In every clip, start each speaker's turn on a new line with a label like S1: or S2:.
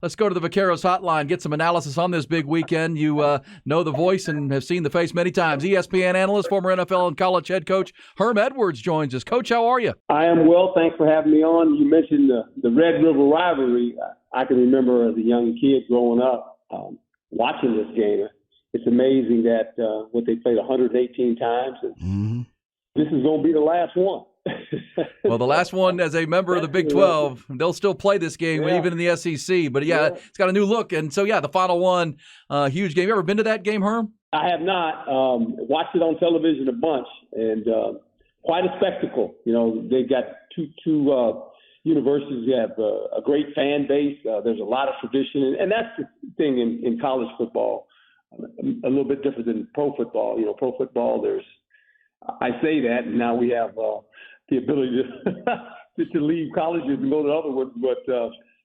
S1: Let's go to the Vaqueros hotline, get some analysis on this big weekend. You know the voice and have seen the face many times. ESPN analyst, former NFL and college head coach Herm Edwards joins us. Coach, how are you?
S2: I am well. Thanks for having me on. You mentioned the Red River rivalry. I can remember as a young kid growing up watching this game. It's amazing that what they played 118 times. And This is going to be the last one.
S1: Well, the last one as a member of the Big 12, they'll still play this game even in the SEC. But, it's got a new look. And so, the final one, huge game. You ever been to that game, Herm?
S2: I have not. Watched it on television a bunch, and quite a spectacle. You know, they've got two universities that have a great fan base. There's a lot of tradition. And that's the thing in college football, a little bit different than pro football. You know, pro football, I say that, and now we have the ability to leave colleges and go to other ones. But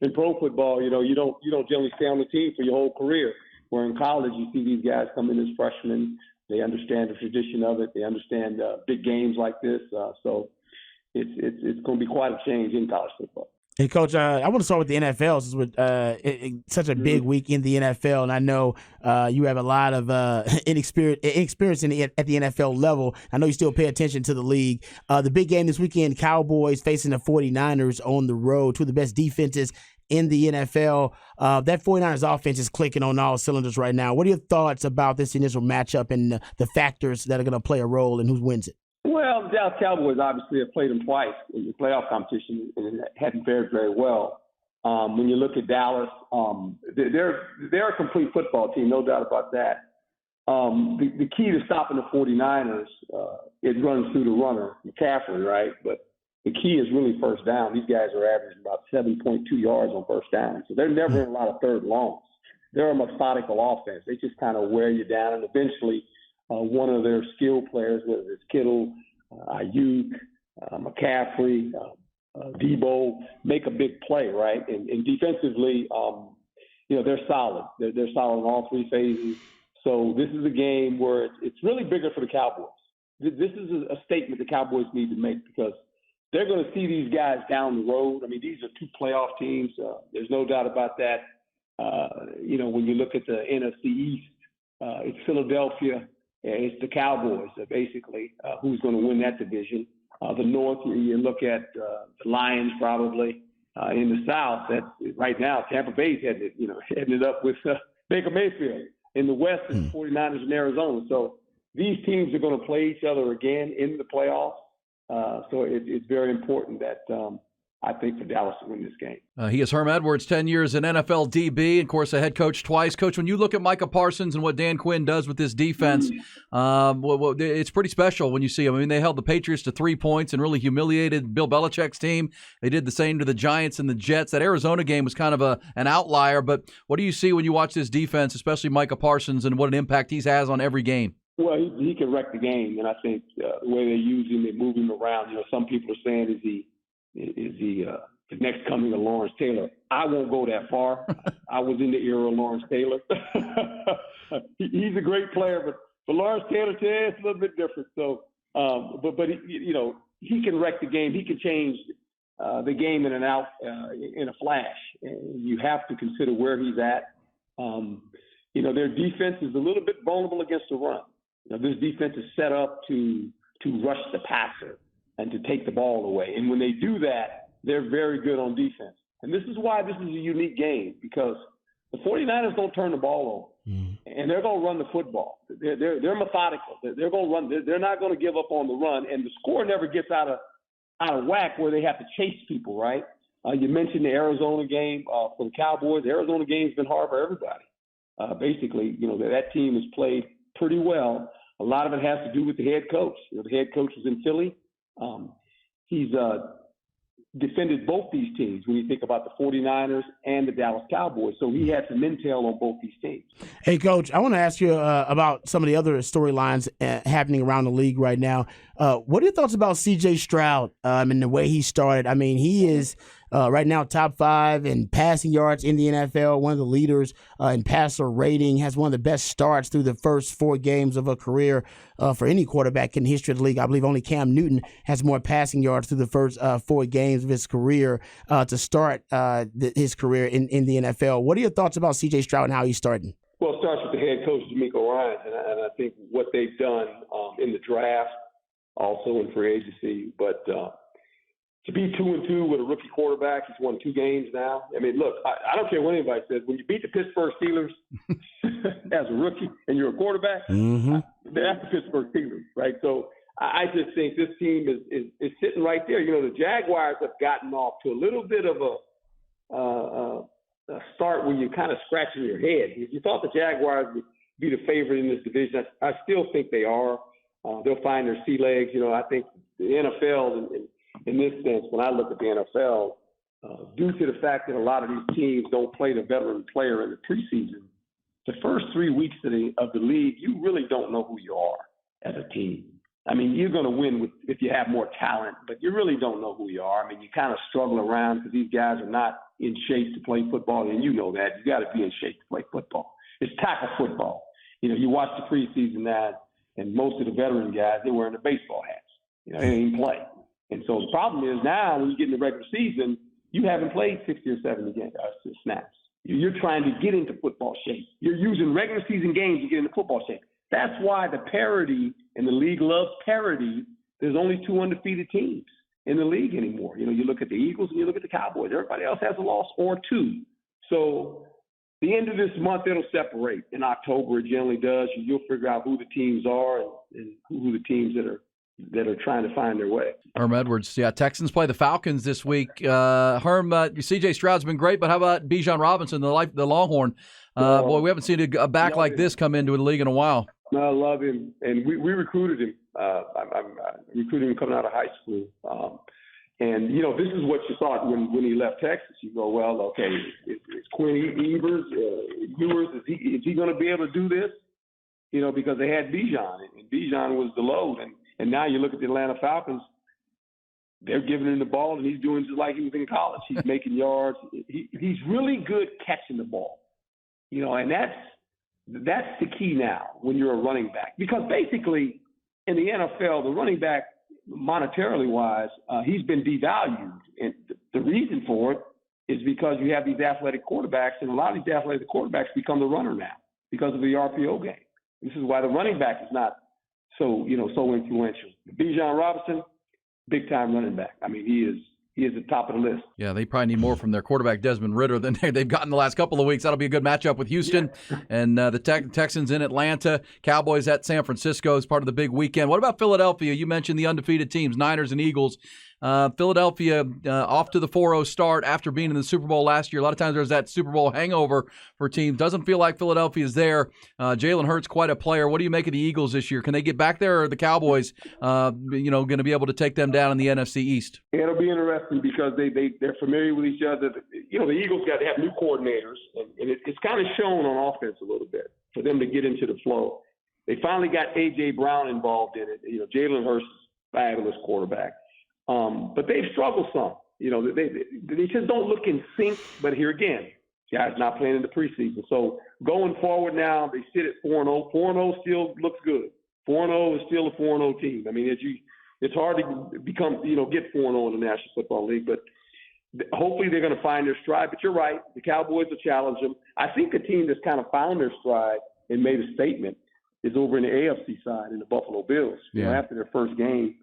S2: in pro football, you don't generally stay on the team for your whole career. Where in college, you see these guys come in as freshmen. They understand the tradition of it. They understand big games like this. So it's going to be quite a change in college football.
S3: Hey, Coach, I want to start with the NFL since we're such a big week in the NFL, and I know you have a lot of inexperience at the NFL level. I know you still pay attention to the league. The big game this weekend, Cowboys facing the 49ers on the road, two of the best defenses in the NFL. That 49ers offense is clicking on all cylinders right now. What are your thoughts about this initial matchup and the factors that are going to play a role in who wins it?
S2: Well, the Dallas Cowboys obviously have played them twice in the playoff competition and hadn't fared very well. When you look at Dallas, they're a complete football team, no doubt about that. The key to stopping the 49ers, it runs through the runner, McCaffrey, right? But the key is really first down. These guys are averaging about 7.2 yards on first down. So they're never in a lot of third longs. They're a methodical offense. They just kind of wear you down, and eventually one of their skill players, whether it's Kittle, Ayuk, McCaffrey, Debo, make a big play, right? And defensively, they're solid. They're solid in all three phases. So this is a game where it's really bigger for the Cowboys. This is a statement the Cowboys need to make because they're going to see these guys down the road. I mean, these are two playoff teams. There's no doubt about that. When you look at the NFC East, it's Philadelphia. It's the Cowboys, basically, who's going to win that division. The North, you look at the Lions probably. In the South, right now, Tampa Bay's headed up with Baker Mayfield. In the West, it's 49ers and Arizona. So these teams are going to play each other again in the playoffs. So it's very important that I think for Dallas to win this game.
S1: He is Herm Edwards, 10 years in NFL DB, and of course a head coach twice. Coach, when you look at Micah Parsons and what Dan Quinn does with this defense, it's pretty special when you see him. I mean, they held the Patriots to 3 points and really humiliated Bill Belichick's team. They did the same to the Giants and the Jets. That Arizona game was kind of an outlier, but what do you see when you watch this defense, especially Micah Parsons, and what an impact he has on every game?
S2: Well, he can wreck the game, and I think the way they use him, they move him around. Some people are saying, is he the next coming of Lawrence Taylor? I won't go that far. I was in the era of Lawrence Taylor. He's a great player, but Lawrence Taylor, it's a little bit different. So, but he can wreck the game. He can change the game in and out in a flash. And you have to consider where he's at. Their defense is a little bit vulnerable against the run. This defense is set up to rush the passer and to take the ball away. And when they do that, they're very good on defense. And this is why this is a unique game, because the 49ers don't turn the ball over. And they're going to run the football. They're methodical. They're going to run. They're not going to give up on the run. And the score never gets out of whack where they have to chase people, right? You mentioned the Arizona game for the Cowboys. The Arizona game's been hard for everybody. Basically, that team has played pretty well. A lot of it has to do with the head coach. The head coach is in Philly. He's defended both these teams when you think about the 49ers and the Dallas Cowboys. So he had some intel on both these teams.
S3: Hey, Coach, I want to ask you about some of the other storylines happening around the league right now. What are your thoughts about CJ Stroud and the way he started? I mean, he is right now top 5 in passing yards in the NFL, one of the leaders in passer rating, has one of the best starts through the first 4 games of a career for any quarterback in the history of the league. I believe only Cam Newton has more passing yards through the first 4 games of his career to start his career in the NFL. What are your thoughts about CJ Stroud and how he's starting?
S2: Well, it starts with the head coach, D'Amico Ryans, and I think what they've done in the draft, also in free agency, but to be 2-2 with a rookie quarterback, he's won 2 games now. I mean, look, I don't care what anybody says. When you beat the Pittsburgh Steelers as a rookie and you're a quarterback, that's the Pittsburgh Steelers, right? So I just think this team is sitting right there. You know, the Jaguars have gotten off to a little bit of a start where you're kind of scratching your head. If you thought the Jaguars would be the favorite in this division, I still think they are. They'll find their sea legs. You know, I think the NFL, in this sense, when I look at the NFL, due to the fact that a lot of these teams don't play the veteran player in the preseason, the first 3 weeks of the league, you really don't know who you are as a team. I mean, you're going to win if you have more talent, but you really don't know who you are. I mean, you kind of struggle around because these guys are not in shape to play football, and you know that. You got to be in shape to play football. It's tackle football. You know, you watch the preseason now, and most of the veteran guys, they're wearing the baseball hats. You know, they didn't play. And so the problem is now when you get in the regular season, you haven't played 60 or 70 snaps. You're trying to get into football shape. You're using regular season games to get into football shape. That's why the parity, and the league loves parity, there's only 2 undefeated teams in the league anymore. You know, you look at the Eagles and you look at the Cowboys. Everybody else has a loss or 2. So the end of this month, it'll separate. In October, it generally does. You'll figure out who the teams are and who the teams that are trying to find their way.
S1: Herm Edwards, yeah. Texans play the Falcons this week. Herm, CJ Stroud's been great, but how about Bijan Robinson, the Longhorn? Boy, we haven't seen a back like this come into the league in a while.
S2: I love him, and we recruited him. I recruited him coming out of high school. And, you know, this is what you thought when he left Texas. You go, well, okay, is Quinn Ewers, is he going to be able to do this? You know, because they had Bijan, and Bijan was the load. And now you look at the Atlanta Falcons, they're giving him the ball, and he's doing just like he was in college. He's making yards. He's really good catching the ball. You know, and that's the key now when you're a running back. Because basically in the NFL, the running back, monetarily wise, he's been devalued. And the reason for it is because you have these athletic quarterbacks, and a lot of these athletic quarterbacks become the runner now because of the RPO game. This is why the running back is not so influential. Bijan Robinson, big time running back. I mean, he is the top of the list.
S1: Yeah, they probably need more from their quarterback, Desmond Ridder, than they've gotten the last couple of weeks. That'll be a good matchup with Houston and the Texans in Atlanta. Cowboys at San Francisco is part of the big weekend. What about Philadelphia? You mentioned the undefeated teams, Niners and Eagles. Philadelphia off to the 4-0 start after being in the Super Bowl last year. A lot of times there's that Super Bowl hangover for teams. Doesn't feel like Philadelphia's there. Jalen Hurts, quite a player. What do you make of the Eagles this year? Can they get back there, or are the Cowboys, going to be able to take them down in the NFC East?
S2: It'll be interesting because they're familiar with each other. You know, the Eagles got to have new coordinators, and it's kind of shown on offense a little bit for them to get into the flow. They finally got A.J. Brown involved in it. You know, Jalen Hurts, fabulous quarterback. But they've struggled some. You know, they just don't look in sync. But here again, guys not playing in the preseason. So going forward now, they sit at 4-0. 4-0 still looks good. 4-0 is still a 4-0 team. I mean, it's hard to get 4-0 in the National Football League. But hopefully they're going to find their stride. But you're right, the Cowboys will challenge them. I think the team that's kind of found their stride and made a statement is over in the AFC side in the Buffalo Bills.
S1: Yeah.
S2: You know, after their first game,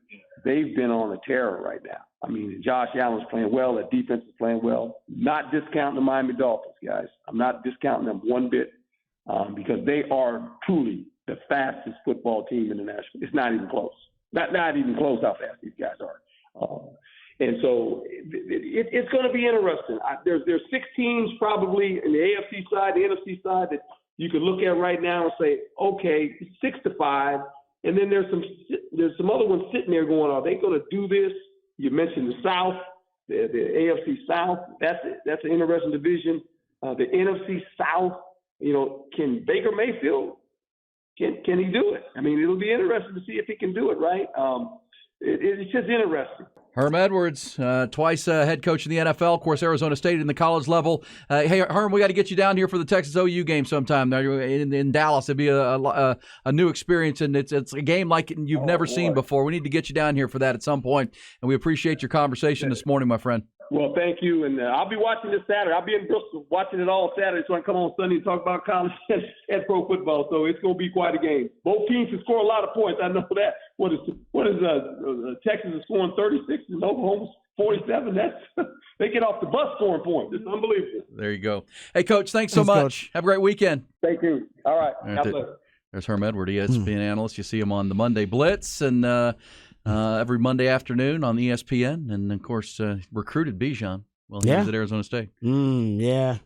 S2: they've been on a terror right now. I mean, Josh Allen's playing well. The defense is playing well. Not discounting the Miami Dolphins, guys. I'm not discounting them one bit because they are truly the fastest football team in the national. It's not even close. Not even close how fast these guys are. And so it's going to be interesting. There's 6 teams probably in the AFC side, the NFC side that you could look at right now and say, okay, 6-5. And then there's some other ones sitting there going, are they going to do this? You mentioned the South, the AFC South. That's an interesting division. The NFC South, you know, can Baker Mayfield, can he do it? I mean, it'll be interesting to see if he can do it, right? it's just interesting.
S1: Herm Edwards, twice head coach in the NFL, of course, Arizona State in the college level. Hey, Herm, we got to get you down here for the Texas OU game sometime there in Dallas. It'd be a new experience, and it's a game like you've never seen before. We need to get you down here for that at some point, and we appreciate your conversation this morning, my friend.
S2: Well, thank you, and I'll be watching this Saturday. I'll be in Bristol watching it all Saturday, so I can come on Sunday and talk about college and pro football. So it's going to be quite a game. Both teams can score a lot of points. I know that. What is Texas is scoring 36 and Oklahoma's 47? They get off the bus scoring points. It's unbelievable.
S1: There you go. Hey, Coach, thanks so much.
S3: Coach.
S1: Have a great weekend.
S2: Thank you. All right. God bless.
S1: There's Herm Edwards, ESPN analyst. You see him on the Monday Blitz and every Monday afternoon on ESPN. And, of course, recruited Bijan while he was at Arizona State.
S3: Yeah.